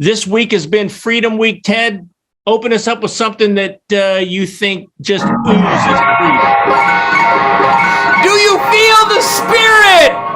This week has been Freedom Week. Ted, open us up with something that you think just oozes freedom. Do you feel the spirit?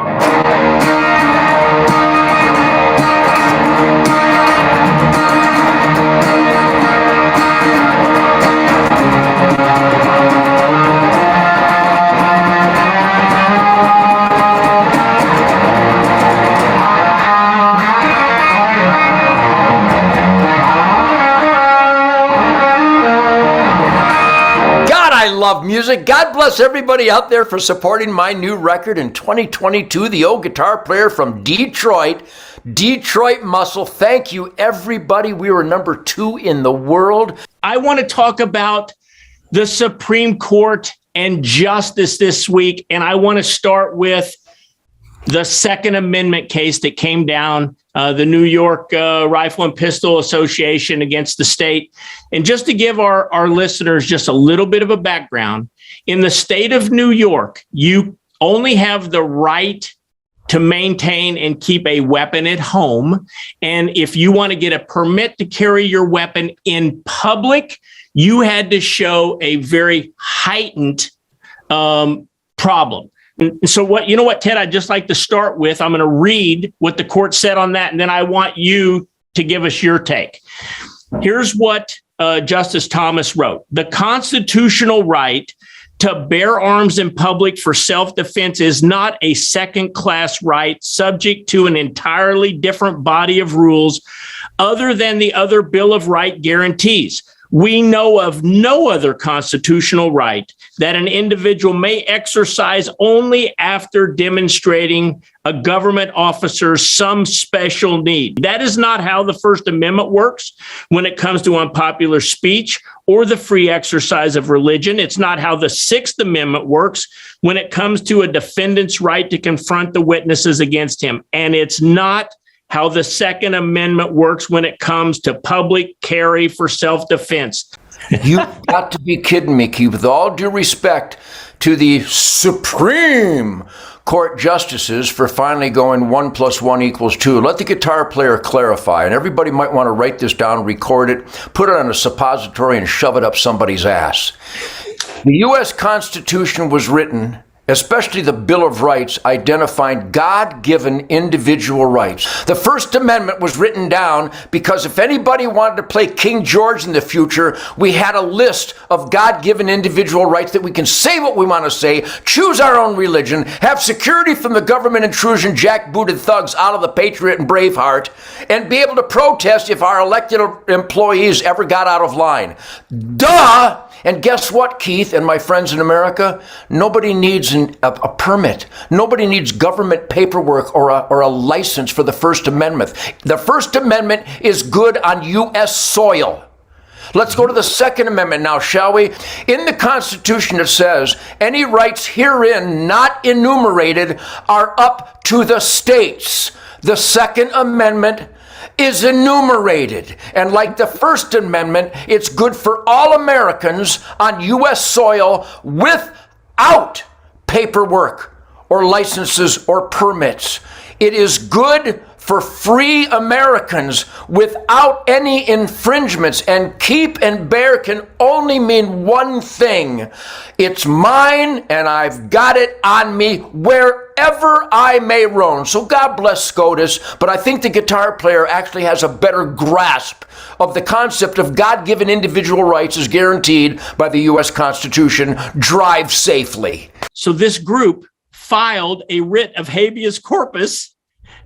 I love music. God bless everybody out there for supporting my new record in 2022. The old guitar player from Detroit, Detroit Muscle. Thank you, everybody. We were number 2 in the world. I want to talk about the Supreme Court and justice this week, and I want to start with the Second Amendment case that came down, the New York Rifle and Pistol Association against the state. And just to give our listeners just a little bit of a background, in the state of New York, you only have the right to maintain and keep a weapon at home. And if you want to get a permit to carry your weapon in public, you had to show a very heightened problem. So what, Ted, I'd just like to start with, I'm going to read what the court said on that, and then I want you to give us your take. Here's what Justice Thomas wrote. The constitutional right to bear arms in public for self-defense is not a second-class right subject to an entirely different body of rules other than the other Bill of Rights guarantees. We know of no other constitutional right that an individual may exercise only after demonstrating a government officer some special need. That is not how the First Amendment works when it comes to unpopular speech or the free exercise of religion. It's not how the Sixth Amendment works when it comes to a defendant's right to confront the witnesses against him. And it's not how the Second Amendment works when it comes to public carry for self-defense. You've got to be kidding me, Keith. With all due respect to the Supreme Court justices for finally going 1 + 1 = 2. Let the guitar player clarify, and everybody might want to write this down, record it, put it on a suppository, and shove it up somebody's ass. The U.S. Constitution was written, especially the Bill of Rights, identifying God-given individual rights. The First Amendment was written down because if anybody wanted to play King George in the future, we had a list of God-given individual rights that we can say what we want to say, choose our own religion, have security from the government intrusion, jackbooted thugs out of the Patriot and Braveheart, and be able to protest if our elected employees ever got out of line. Duh! And guess what, Keith and my friends in America? Nobody needs a permit. Nobody needs government paperwork or a license for the First Amendment. The First Amendment is good on U.S. soil. Let's go to the Second Amendment now, shall we? In the Constitution, it says, any rights herein not enumerated are up to the states. The Second Amendment is enumerated. And like the First Amendment, it's good for all Americans on U.S. soil without paperwork or licenses or permits. It is good for free Americans without any infringements. And keep and bear can only mean one thing. It's mine and I've got it on me wherever I may roam. So God bless SCOTUS, but I think the guitar player actually has a better grasp of the concept of God-given individual rights as guaranteed by the U.S. Constitution. Drive safely. So this group filed a writ of habeas corpus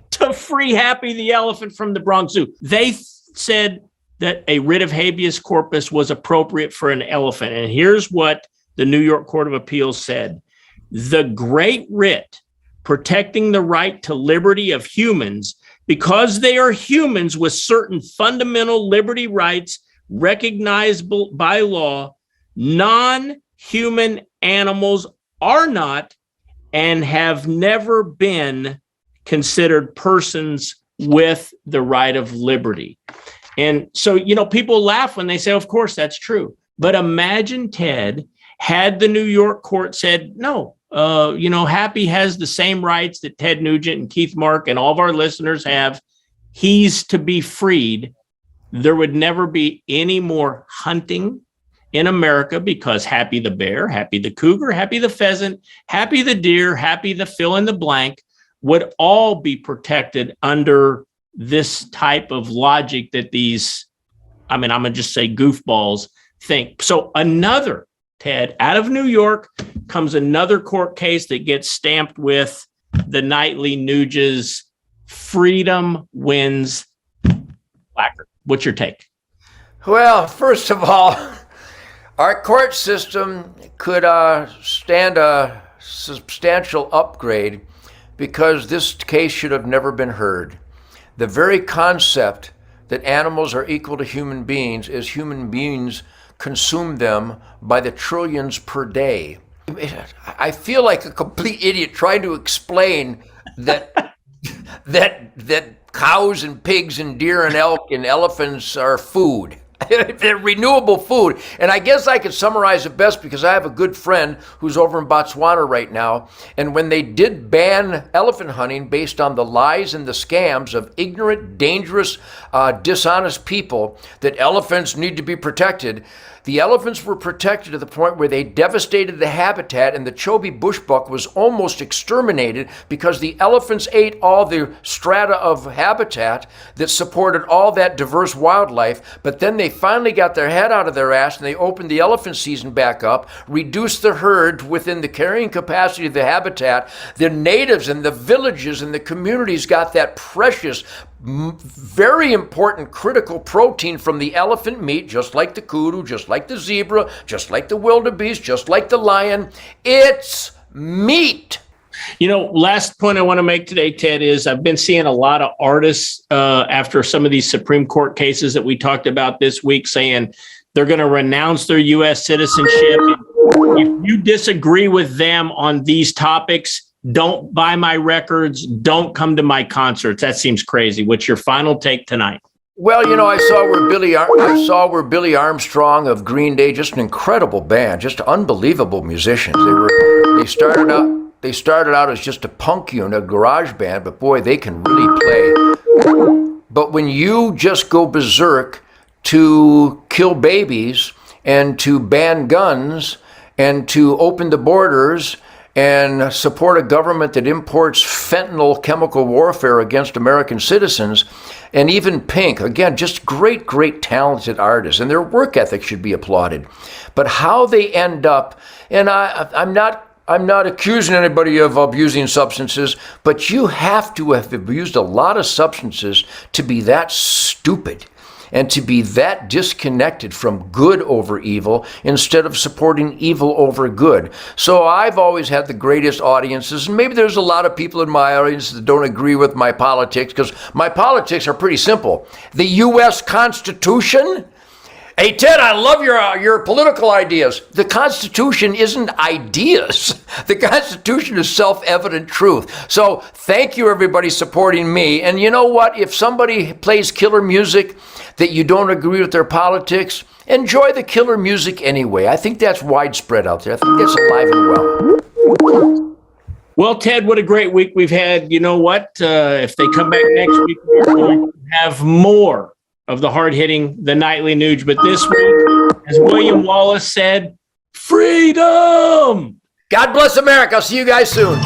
to free Happy the elephant from the Bronx Zoo. They said that a writ of habeas corpus was appropriate for an elephant. And here's what the New York Court of Appeals said. The great writ protecting the right to liberty of humans because they are humans with certain fundamental liberty rights recognizable by law, non-human animals are not and have never been considered persons with the right of liberty. And so, people laugh when they say, of course, that's true. But imagine, Ted, had the New York court said, no, Happy has the same rights that Ted Nugent and Keith Mark and all of our listeners have. he's to be freed, there would never be any more hunting in America, because happy the bear, happy the cougar, happy the pheasant, happy the deer, happy the fill in the blank would all be protected under this type of logic that these, I'm going to just say goofballs think. So another, Ted, out of New York comes another court case that gets stamped with the nightly Nuge's freedom wins placard. What's your take? Well, first of all, our court system could stand a substantial upgrade, because this case should have never been heard. The very concept that animals are equal to human beings is human beings consume them by the trillions per day. I feel like a complete idiot trying to explain that that cows and pigs and deer and elk and elephants are food. They're renewable food. And I guess I could summarize it best because I have a good friend who's over in Botswana right now. And when they did ban elephant hunting based on the lies and the scams of ignorant, dangerous, dishonest people that elephants need to be protected, the elephants were protected to the point where they devastated the habitat, and the Chobe bushbuck was almost exterminated because the elephants ate all the strata of habitat that supported all that diverse wildlife. But then they finally got their head out of their ass and they opened the elephant season back up, reduced the herd within the carrying capacity of the habitat. The natives and the villages and the communities got that precious, very important, critical protein from the elephant meat, just like the kudu, just like the zebra, just like the wildebeest, just like the lion. It's meat. Last point I want to make today, Ted, is I've been seeing a lot of artists after some of these Supreme Court cases that we talked about this week saying they're going to renounce their U.S. citizenship. If you disagree with them on these topics, don't buy my records. Don't come to my concerts. That seems crazy. What's your final take tonight? Well, I saw where Billy Armstrong of Green Day, just an incredible band, just unbelievable musicians. They started out as just a punk unit, a garage band, but boy, they can really play. But when you just go berserk to kill babies and to ban guns and to open the borders and support a government that imports fentanyl chemical warfare against American citizens, and even Pink, again, just great, great talented artists, and their work ethic should be applauded. But how they end up, and I'm not accusing anybody of abusing substances, but you have to have abused a lot of substances to be that stupid and to be that disconnected from good over evil instead of supporting evil over good. So I've always had the greatest audiences, and maybe there's a lot of people in my audience that don't agree with my politics, because my politics are pretty simple. The U.S. Constitution. Hey, Ted, I love your political ideas. The Constitution isn't ideas. The Constitution is self-evident truth. So thank you, everybody, supporting me. And you know what? If somebody plays killer music that you don't agree with their politics, enjoy the killer music anyway. I think that's widespread out there. I think that's alive and well. Well, Ted, what a great week we've had. You know what? If they come back next week, we're going to have more of the hard-hitting, the nightly Nuge. But this week, as William Wallace said, freedom! God bless America. I'll see you guys soon.